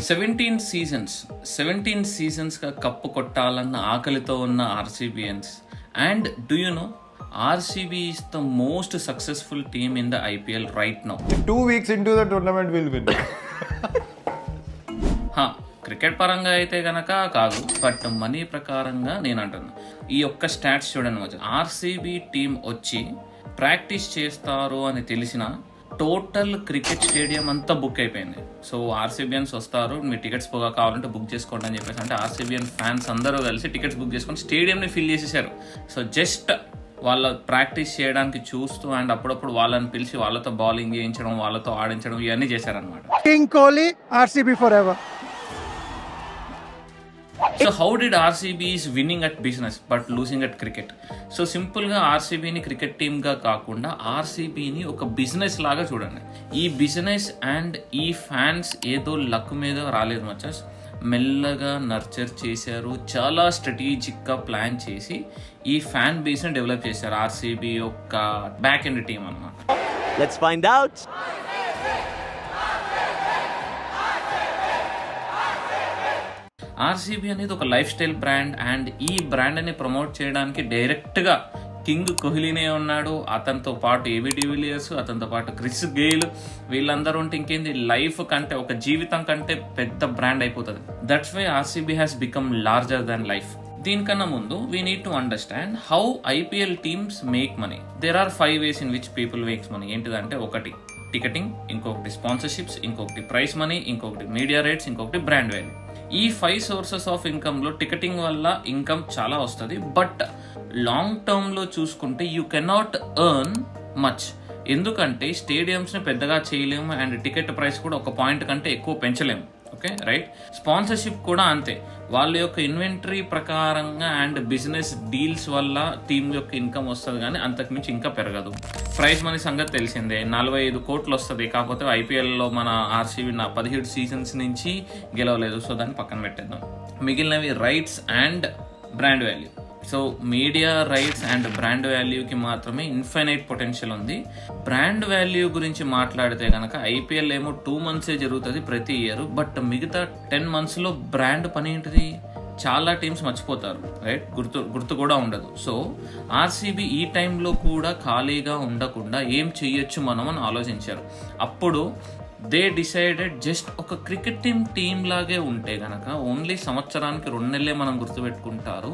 17 సీజన్స్గా cup కొట్టాలన్న ఆకలితో ఉన్న RCBians. And do you know, RCB is the most successful team in the IPL right now. 2 weeks into the tournament will win. Cricket పరంగా అయితే గనక కాదు, but money ప్రకారంగా నేను అంటున్నా. ఈ ఒక్క స్టాట్స్ చూడండి, వచ్చి RCB టీం వచ్చి ప్రాక్టీస్ చేస్తారు అని తెలిసిన టోటల్ క్రికెట్ స్టేడియం అంతా బుక్ అయిపోయింది. సో ఆర్సీబీయన్స్ వస్తారు, మీ టికెట్స్ పోగా కావాలంటే బుక్ చేసుకోండి అని చెప్పేసి అంటే ఆర్సీబీయన్ ఫ్యాన్స్ అందరూ కలిసి టికెట్స్ బుక్ చేసుకొని స్టేడియంని ఫిల్ చేసేసారు. సో జస్ట్ వాళ్ళ ప్రాక్టీస్ చేయడానికి చూస్తూ అండ్ అప్పుడప్పుడు వాళ్ళని పిలిచి వాళ్ళతో బౌలింగ్ చేయించడం, వాళ్ళతో ఆడించడం ఇవన్నీ చేశారనమాట. King Kohli, RCB forever. So how did RCB is winning at business but losing at cricket? So సింపుల్గా RCBని క్రికెట్ టీమ్గా కాకుండా RCBని ఒక బిజినెస్ లాగా చూడండి. ఈ బిజినెస్ అండ్ ఈ ఫ్యాన్స్ ఏదో లక్ మీద రాలేదు మచ్చస్, మెల్లగా నర్చర్ చేశారు, చాలా స్ట్రాటజిక్గా ప్లాన్ చేసి ఈ ఫ్యాన్ బేస్ని డెవలప్ చేశారు. RCB యొక్క బ్యాక్ ఎండ్ టీమ్ అన్నమాట. Let's find out. RCB అనేది ఒక లైఫ్ స్టైల్ బ్రాండ్ అండ్ ఈ బ్రాండ్ని ప్రమోట్ చేయడానికి డైరెక్ట్గా కింగ్ కోహ్లీనే ఉన్నాడు. అతనితో పాటు ఏబీ డివిలియర్స్, అతనితో పాటు క్రిస్ గెయిల్, వీళ్ళందరూ ఉంటే ఇంకేంది, లైఫ్ కంటే ఒక జీవితం కంటే పెద్ద బ్రాండ్ అయిపోతుంది. That's why RCB has become larger than life. దీనికన్నా ముందు we need to understand how IPL teams make money. There are 5 ways in which people makes money. ఏంటిదంటే, ఒకటి టికెటింగ్, ఇంకొకటి స్పాన్సర్షిప్స్, ఇంకొకటి ప్రైస్ మనీ, ఇంకొకటి మీడియా రేట్స్, ఇంకొకటి brand value. ఈ 5 sources of ఇన్కమ్లో టికెటింగ్ వల్ల ఇన్కమ్ చాలా వస్తుంది, బట్ లాంగ్ టర్మ్లో చూసుకుంటే యూ కెనాట్ ఎర్న్ మచ్. ఎందుకంటే స్టేడియంస్ని పెద్దగా చేయలేము అండ్ టికెట్ ప్రైస్ కూడా ఒక పాయింట్ కంటే ఎక్కువ పెంచలేము. Okay right. స్పాన్సర్షిప్ కూడా అంతే, వాళ్ళ యొక్క ఇన్వెంటరీ ప్రకారంగా అండ్ బిజినెస్ డీల్స్ వల్ల టీం యొక్క ఇన్కమ్ వస్తుంది, కానీ అంతకుమించి ఇంకా పెరగదు. ప్రైజ్ మనీ సంగతి తెలిసిందే, 45 కోట్లు వస్తుంది. కాకపోతే IPLలో మన RCB 17 సీజన్స్ నుంచి గెలవలేదు, సో దాన్ని పక్కన పెట్టేద్దాం. మిగిలినవి rights and brand value. So media rights and brand వాల్యూకి మాత్రమే ఇన్ఫైనైట్ పొటెన్షియల్ ఉంది. బ్రాండ్ వాల్యూ గురించి మాట్లాడితే కనుక IPL ఏమో 2 months జరుగుతుంది ప్రతి ఇయర్, బట్ మిగతా 10 monthsలో బ్రాండ్ పని ఏంటిది చాలా టీమ్స్ మర్చిపోతారు, రైట్? గుర్తు కూడా ఉండదు. సో RCB ఈ టైంలో కూడా ఖాళీగా ఉండకుండా ఏం చెయ్యొచ్చు మనం అని ఆలోచించారు. అప్పుడు దే డిసైడెడ్ జస్ట్ ఒక క్రికెట్ టీమ్ లాగే ఉంటే గనక ఓన్లీ సంవత్సరానికి 2 నెలలే మనం గుర్తుపెట్టుకుంటారు.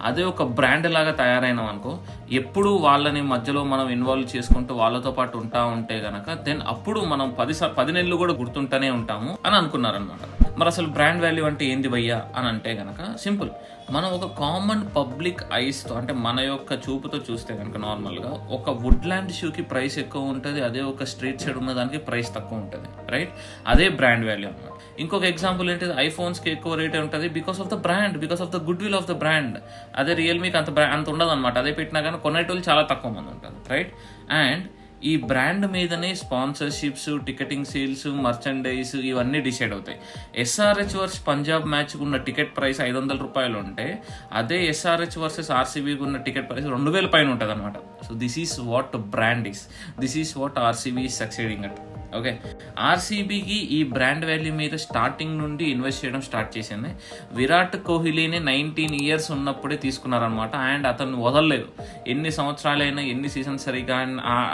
అదే ఒక బ్రాండ్ లాగా తయారైనాం అనుకో, ఎప్పుడు వాళ్ళని మధ్యలో మనం ఇన్వాల్వ్ చేసుకుంటూ వాళ్ళతో పాటు ఉంటా ఉంటే గనక దెన్ అప్పుడు మనం 10 నెలలు కూడా గుర్తుంటూనే ఉంటాము అని అనుకున్నారనమాట. మరి అసలు బ్రాండ్ వాల్యూ అంటే ఏంది భయ్యా అని అంటే గనక సింపుల్. మనం ఒక కామన్ పబ్లిక్ ఐస్తో అంటే మన యొక్క చూపుతో చూస్తే కనుక నార్మల్గా ఒక వుడ్లాండ్ షూకి ప్రైస్ ఎక్కువ ఉంటుంది, అదే ఒక స్ట్రీట్ సైడ్ ఉన్న దానికి ప్రైస్ తక్కువ ఉంటుంది, రైట్? అదే బ్రాండ్ వాల్యూ అన్నమాట. ఇంకొక ఎగ్జాంపుల్ ఏంటిది, ఐఫోన్స్కి ఎక్కువ రేట్ ఉంటుంది because of the brand, because of the good will of the brand. అదే రియల్మీకి అంత ఉండదు అనమాట. అదే పెట్టినా కానీ కొనేటోళ్ళు చాలా తక్కువ మంది ఉంటారు, రైట్? అండ్ ఈ బ్రాండ్ మీదనే స్పాన్సర్షిప్స్, టికెటింగ్ సేల్స్, మర్చండైజ్ ఇవన్నీ డిసైడ్ అవుతాయి. SRH వర్సెస్ పంజాబ్ మ్యాచ్కి ఉన్న టికెట్ ప్రైస్ 500 రూపాయలు ఉంటే అదే SRH వర్సెస్ RCBకి ఉన్న టికెట్ ప్రైస్ 2000 పైన ఉంటుంది అనమాట. So this is what brand is, this is what RCB is succeeding at. Okay, RCBకి ఈ బ్రాండ్ వాల్యూ మీద స్టార్టింగ్ నుండి ఇన్వెస్ట్ చేయడం స్టార్ట్ చేసింది. విరాట్ కోహ్లీని 19 years ఉన్నప్పుడే తీసుకున్నారనమాట. అండ్ అతను వదలలేదు, ఎన్ని సంవత్సరాలైనా ఎన్ని సీజన్స్ సరిగా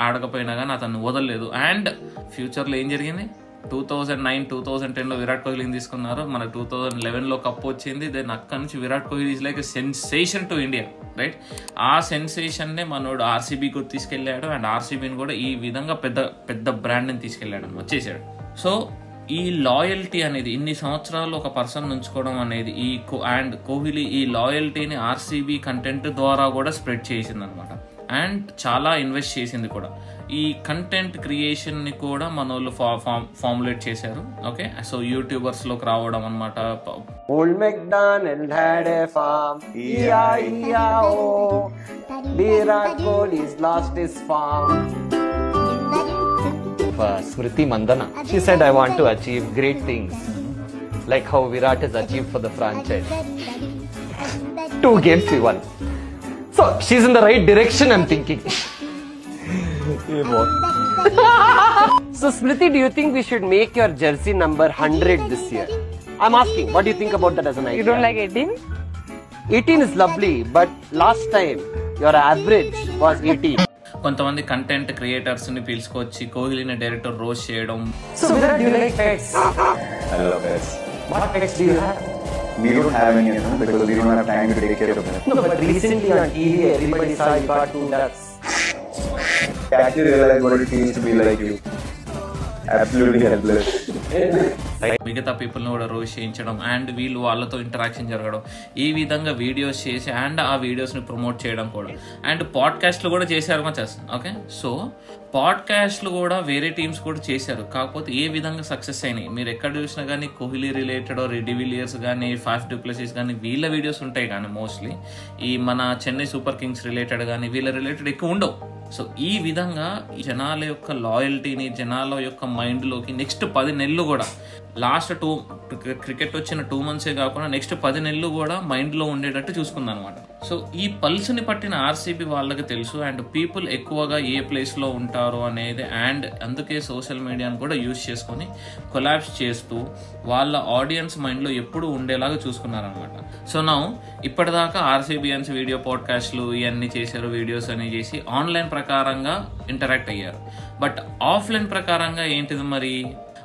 ఆడకపోయినా కానీ అతను వదలలేదు. అండ్ ఫ్యూచర్లో ఏం జరిగింది, 2009, 2010లో విరాట్ కోహ్లీని తీసుకున్నారు, మనకు 2011లో కప్ వచ్చింది. దెన్ అక్కడి నుంచి Virat Kohli is like a sensation to India, right? ఆ సెన్సేషన్నే మనోడు RCBకి తీసుకెళ్ళాడు అండ్ RCBని కూడా ఈ విధంగా పెద్ద బ్రాండ్ని తీసుకెళ్ళాడు, వచ్చేసాడు. సో ఈ లాయల్టీ అనేది ఇన్ని సంవత్సరాలు ఒక పర్సన్ ఉంచుకోవడం అనేది అండ్ కోహ్లీ ఈ లాయల్టీని RCB కంటెంట్ ద్వారా కూడా స్ప్రెడ్ చేసింది అనమాట. అండ్ చాలా ఇన్వెస్ట్ చేసింది కూడా. ఈ కంటెంట్ క్రియేషన్ని కూడా మన వాళ్ళు ఫార్ములేట్ చేశారు. ఓకే, సో యూట్యూబర్స్లోకి రావడం అనమాట. Old MacDonald had a farm, E-I-E-I-O. Virat Kohli's lost his farm. Smriti Mandana, she said, I want to achieve great things like how Virat has achieved for the franchise. 2 games we won. So she's in the right direction, I'm thinking. So Smriti, do you think we should make your jersey number 100 this year? I'm asking, what do you think about that as an idea? You don't like 18? 18 is lovely, but last time your average was 18. కొంతమంది content creators ని పిలుచుకొచ్చి కోహ్లీని director roast చేయడం. So Virat, do you like pets? I love pets. What pets do you have? We don't have any of them because we don't have time to take care of them. No, but recently on TV, everybody saw you got 2 ducks. Actually realize what it feels to be like you. Absolutely helpless. మిగతా పీపుల్ని కూడా roast చేయించడం and వీళ్ళు వాళ్ళతో interaction జరగడం, ఈ విధంగా videos చేసి అండ్ ఆ వీడియోస్ని ప్రమోట్ చేయడం కూడా. అండ్ పాడ్కాస్ట్లు కూడా చేశారు మచస్. ఓకే, సో పాడ్కాస్ట్లు కూడా వేరే టీమ్స్ కూడా చేశారు. కాకపోతే ఏ విధంగా సక్సెస్ అయినాయి మీరు ఎక్కడ చూసినా కానీ కోహ్లీ రిలేటెడ్ డివిలియర్స్ కానీ ఫాఫ్ డు ప్లెసిస్ కానీ వీళ్ళ వీడియోస్ ఉంటాయి. కానీ మోస్ట్లీ ఈ మన చెన్నై సూపర్ కింగ్స్ రిలేటెడ్ కానీ వీళ్ళ రిలేటెడ్ ఎక్కువ ఉండవు. సో ఈ విధంగా జనాల యొక్క లాయల్టీని జనాల యొక్క మైండ్లోకి నెక్స్ట్ 10 నెలలు కూడా, లాస్ట్ క్రికెట్ వచ్చిన 2 months కాకుండా నెక్స్ట్ 10 నెలలు కూడా మైండ్లో ఉండేటట్టు చూసుకుంది అనమాట. సో ఈ పల్స్ని పట్టిన ఆర్సీబీ వాళ్ళకి తెలుసు అండ్ పీపుల్ ఎక్కువగా ఏ ప్లేస్లో ఉంటారు అనేది, అండ్ అందుకే సోషల్ మీడియాను కూడా యూజ్ చేసుకొని కొలాబ్స్ చేస్తూ వాళ్ళ ఆడియన్స్ మైండ్లో ఎప్పుడు ఉండేలాగా చూసుకున్నారనమాట. సో నా ఇప్పటిదాకా ఆర్సీబీయన్స్ వీడియో పాడ్కాస్ట్లు ఇవన్నీ చేశారు, వీడియోస్ అన్ని చేసి ఆన్లైన్ ప్రకారంగా ఇంటరాక్ట్ అయ్యారు. బట్ ఆఫ్లైన్ ప్రకారంగా ఏంటిది మరి,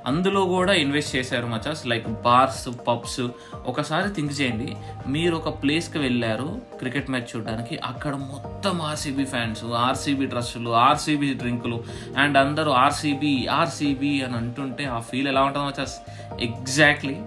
అందులో కూడా ఇన్వెస్ట్ చేశారు మచాస్. Like bars, pubs. ఒకసారి థింక్ చేయండి, మీరు ఒక ప్లేస్కి వెళ్ళారు క్రికెట్ మ్యాచ్ చూడడానికి, అక్కడ మొత్తం ఆర్సీబీ ఫ్యాన్స్, ఆర్సీబీ డ్రెస్సులు, ఆర్సీబీ డ్రింకులు అండ్ అందరూ ఆర్సీబీ ఆర్సీబీ అని అంటుంటే ఆ ఫీల్ ఎలా ఉంటుంది మచాస్? ఎగ్జాక్ట్లీ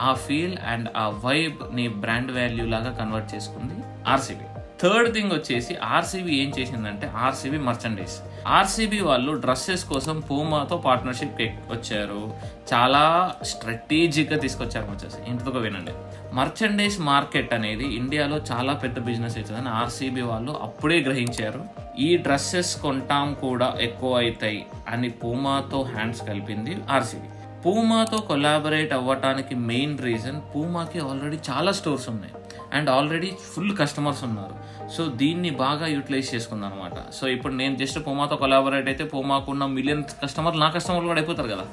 ఆ ఫీల్ అండ్ ఆ వైబ్ ని బ్రాండ్ వాల్యూ లాగా కన్వర్ట్ చేసుకుంది ఆర్సీబీ. థర్డ్ థింగ్ వచ్చేసి ఆర్సీబీ ఏం చేసిందంటే ఆర్సీబీ మర్చండైజ్. ఆర్సీబీ వాళ్ళు డ్రెస్సెస్ కోసం పూమాతో పార్ట్నర్షిప్ వచ్చారు. చాలా స్ట్రాటజిక్గా తీసుకొచ్చారు వచ్చేసి. ఇంటితో వినండి, మర్చండైజ్ మార్కెట్ అనేది ఇండియాలో చాలా పెద్ద బిజినెస్ అవుతుందని ఆర్సీబీ వాళ్ళు అప్పుడే గ్రహించారు. ఈ డ్రెస్సెస్ కొంటాం కూడా ఎక్కువ అవుతాయి అని పూమాతో హ్యాండ్స్ కలిపింది ఆర్సీబీ. పూమాతో కొలాబరేట్ అవ్వటానికి మెయిన్ రీజన్, పూమాకి ఆల్రెడీ చాలా స్టోర్స్ ఉన్నాయి అండ్ ఆల్రెడీ ఫుల్ కస్టమర్స్ ఉన్నారు. సో దీన్ని బాగా యూటిలైజ్ చేసుకుందాం అనమాట. సో ఇప్పుడు నేను జస్ట్ పూమాతో కొలాబరేట్ అయితే పూమాకు ఉన్న మిలియన్స్ కస్టమర్లు నా కస్టమర్లు కూడా అయిపోతారు కదా,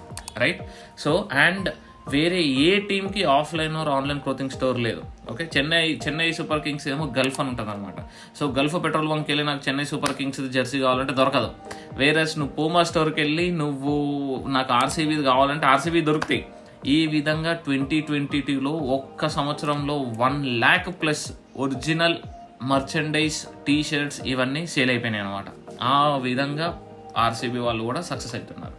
రైట్? సో అండ్ వేరే ఏ టీమ్కి offline or online clothing store లేదు. ఓకే, చెన్నై సూపర్ కింగ్స్ ఏమో గల్ఫ్ అని ఉంటుంది అనమాట. సో గల్ఫ్ పెట్రోల్ బంక్కి వెళ్ళి నాకు చెన్నై సూపర్ కింగ్స్ జెర్సీ కావాలంటే దొరకదు. వేరేస్ నువ్వు పూమా స్టోర్కి వెళ్ళి నువ్వు నాకు ఆర్సీబీ కావాలంటే ఆర్సీబీ దొరుకుతాయి. ఈ విధంగా 2022లో ఒక్క సంవత్సరంలో 1 lakh+ ఒరిజినల్ మర్చెండైజ్ టీషర్ట్స్ ఇవన్నీ సేల్ అయిపోయినాయి అనమాట. ఆ విధంగా ఆర్సీబీ వాళ్ళు కూడా సక్సెస్ అవుతున్నారు.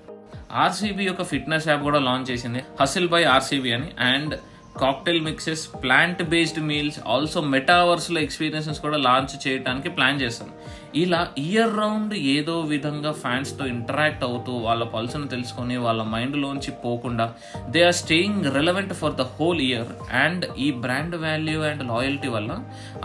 ఆర్సీబీ యొక్క ఫిట్నెస్ యాప్ కూడా లాంచ్ చేసింది, హసిల్ బై ఆర్సీబీ అని. And cocktail mixes, plant based meals, also మెటావర్స్లో ఎక్స్పీరియన్సెస్ కూడా లాంచ్ చేయడానికి ప్లాన్ చేస్తాను. ఇలా ఇయర్ రౌండ్ ఏదో విధంగా ఫ్యాన్స్తో ఇంటరాక్ట్ అవుతూ వాళ్ళ పల్స్ను తెలుసుకొని వాళ్ళ మైండ్లోంచి పోకుండా they are staying relevant for the whole year. And ఈ బ్రాండ్ వాల్యూ అండ్ లాయల్టీ వల్ల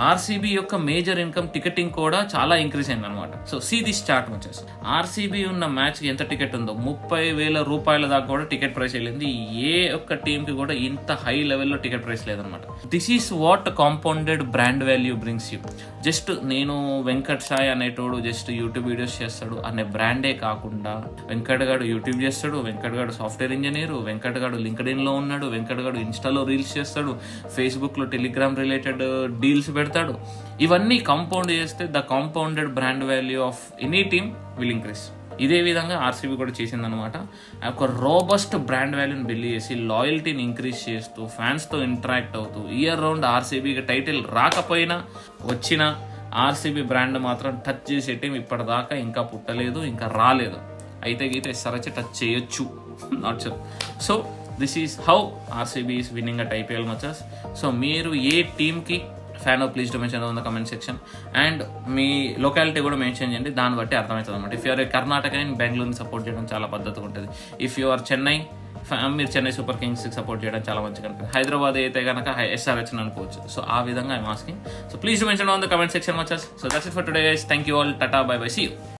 ఆర్సీబీ యొక్క మేజర్ ఇన్కమ్ టికెటింగ్ కూడా చాలా ఇంక్రీజ్ అయింది అనమాట. సో సీ దిస్ చార్ట్ వచ్చేసి ఆర్సీబీ ఉన్న మ్యాచ్కి ఎంత టికెట్ ఉందో 30,000 రూపాయల దాకా కూడా టికెట్ ప్రైస్ వెళ్ళింది. ఏ ఒక్క టీంకి కూడా ఇంత హై లెవెల్లో టికెట్ ప్రైస్ లేదనమాట. This is what compounded brand value brings you. Just నేను వెంకట్ సాయి అనేటోడు జస్ట్ యూట్యూబ్ వీడియోస్ చేస్తాడు అనే బ్రాండే కాకుండా, వెంకట్ గాడు యూట్యూబ్ చేస్తాడు, వెంకట్ గాడు సాఫ్ట్వేర్ ఇంజనీరు, వెంకట్ గాడు లింక్డ్ఇన్లో ఉన్నాడు, వెంకట్ గాడు ఇన్స్టాలో రీల్స్ చేస్తాడు, ఫేస్బుక్లో టెలిగ్రామ్ రిలేటెడ్ డీల్స్ పెడతాడు. ఇవన్నీ కాంపౌండ్ చేస్తే the compounded brand value of any team will increase. ఇదే విధంగా ఆర్సీబీ కూడా చేసిందనమాట. ఒక రోబస్ట్ బ్రాండ్ వాల్యూని బిల్డ్ చేసి లాయల్టీని ఇంక్రీజ్ చేస్తూ ఫ్యాన్స్తో ఇంటరాక్ట్ అవుతూ ఇయర్ రౌండ్ ఆర్సీబీకి టైటిల్ రాకపోయినా వచ్చిన ఆర్సీబీ బ్రాండ్ మాత్రం టచ్ చేసే టీం ఇప్పటిదాకా ఇంకా పుట్టలేదు, ఇంకా రాలేదు. అయితే గీతే సరచి టచ్ చేయొచ్చు, not sure. So this is how RCB is winning at IPL మచస్. సో మీరు ఏ టీమ్కి fan please to mention in the comment section. And మీ లొకాలిటీ కూడా మెన్షన్ చేయండి, దాన్ని బట్టి అర్థమవుతుంది అనమాట. ఇఫ్ యూఆర్ కర్ణాటక అండ్ బెంగళూరుని సపోర్ట్ చేయడం చాలా పద్ధతిగా ఉంటుంది. ఇఫ్ యూఆర్ చెన్నై, మీరు చెన్నై సూపర్ కింగ్స్కి సపోర్ట్ చేయడం చాలా మంచిగా ఉంటుంది. హైదరాబాద్ అయితే కనుక SRH అనుకోవచ్చు. సో ఆ విధంగా I'm asking. So please to mention on the comment section మచస్. So that's it for today guys. Thank you all. టాటా, బై బై, సీ యూ.